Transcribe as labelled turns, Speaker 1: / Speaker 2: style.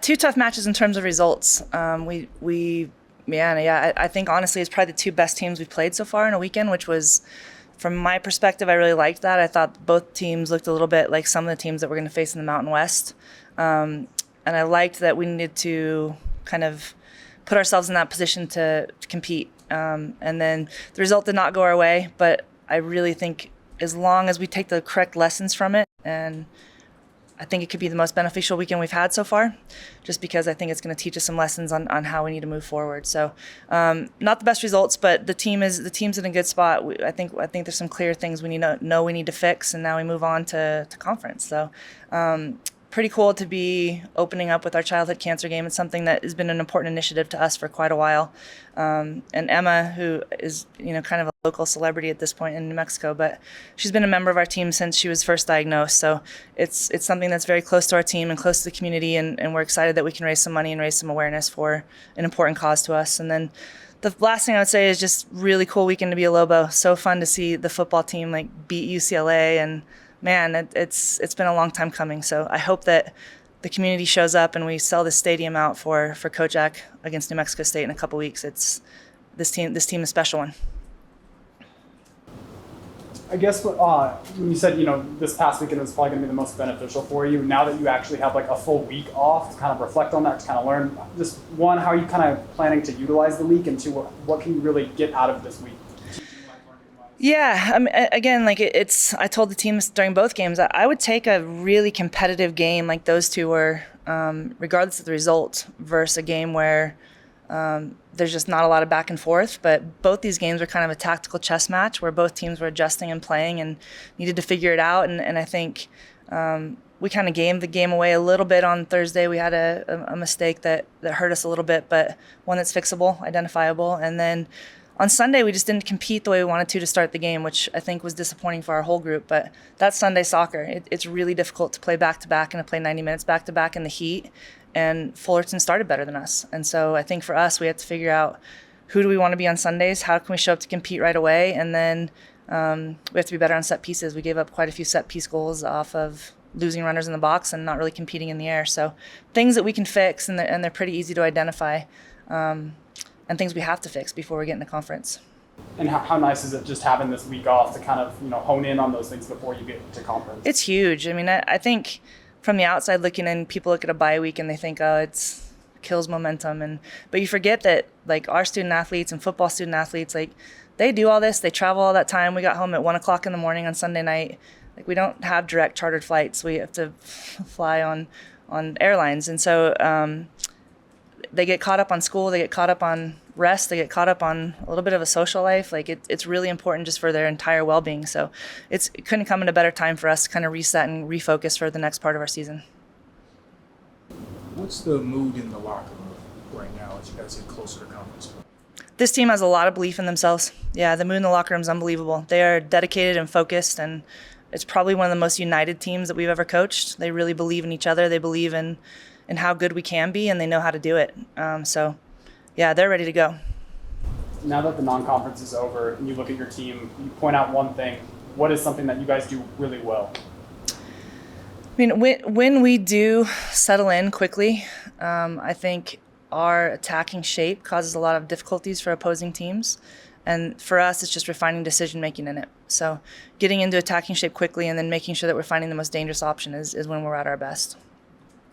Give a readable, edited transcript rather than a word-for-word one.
Speaker 1: Two tough matches in terms of results. I think honestly it's probably the two best teams we've played so far in a weekend, which was, from my perspective, I really liked that. I thought both teams looked a little bit like some of the teams that we're going to face in the Mountain West. And I liked that we needed to kind of put ourselves in that position to compete. And then the result did not go our way, but I really think as long as we take the correct lessons from it, and I think it could be the most beneficial weekend we've had so far, just because I think it's going to teach us some lessons on how we need to move forward. So, not the best results, but the team's in a good spot. I think there's some clear things we need to fix, and now we move on to conference. So, pretty cool to be opening up with our childhood cancer game. It's something that has been an important initiative to us for quite a while. And Emma, who is kind of a local celebrity at this point in New Mexico, but she's been a member of our team since she was first diagnosed. So it's something that's very close to our team and close to the community, and we're excited that we can raise some money and raise some awareness for an important cause to us. And then the last thing I would say is just really cool weekend to be a Lobo. So fun to see the football team beat UCLA, and man, it's been a long time coming. So I hope that the community shows up and we sell this stadium out for Coach Jack against New Mexico State in a couple weeks. This team is a special one.
Speaker 2: I guess when you said this past weekend was probably going to be the most beneficial for you, now that you actually have a full week off to kind of reflect on that, to kind of learn, just one, how are you kind of planning to utilize the week, and two, what can you really get out of this week?
Speaker 1: Yeah, I mean, again, I told the team during both games that I would take a really competitive game like those two were, regardless of the result, versus a game where there's just not a lot of back and forth. But both these games were kind of a tactical chess match where both teams were adjusting and playing and needed to figure it out. And I think we kind of gave the game away a little bit on Thursday. We had a mistake that hurt us a little bit, but one that's fixable, identifiable. And then on Sunday, we just didn't compete the way we wanted to start the game, which I think was disappointing for our whole group. But that's Sunday soccer. It's really difficult to play back-to-back and to play 90 minutes back-to-back in the heat. And Fullerton started better than us. And so I think for us, we have to figure out who do we want to be on Sundays, how can we show up to compete right away, and then we have to be better on set pieces. We gave up quite a few set piece goals off of losing runners in the box and not really competing in the air. So things that we can fix, and they're pretty easy to identify. And things we have to fix before we get into conference.
Speaker 2: And how nice is it just having this week off to kind of hone in on those things before you get to conference?
Speaker 1: It's huge. I mean, I think from the outside looking in, people look at a bye week and they think, oh, it kills momentum. But you forget that our student athletes and football student athletes, they do all this. They travel all that time. We got home at 1:00 in the morning on Sunday night. We don't have direct chartered flights. We have to fly on airlines, and so. They get caught up on school, they get caught up on rest, they get caught up on a little bit of a social life. It's really important just for their entire well-being. So it couldn't come at a better time for us to kind of reset and refocus for the next part of our season.
Speaker 3: What's the mood in the locker room right now as you guys get closer to conference?
Speaker 1: This team has a lot of belief in themselves. Yeah, the mood in the locker room is unbelievable. They are dedicated and focused, and it's probably one of the most united teams that we've ever coached. They really believe in each other. They believe in how good we can be, and they know how to do it. So, yeah, they're ready to go.
Speaker 2: Now that the non-conference is over and you look at your team, you point out one thing. What is something that you guys do really well?
Speaker 1: I mean, when we do settle in quickly, I think our attacking shape causes a lot of difficulties for opposing teams. And for us, it's just refining decision-making in it. So getting into attacking shape quickly and then making sure that we're finding the most dangerous option is when we're at our best.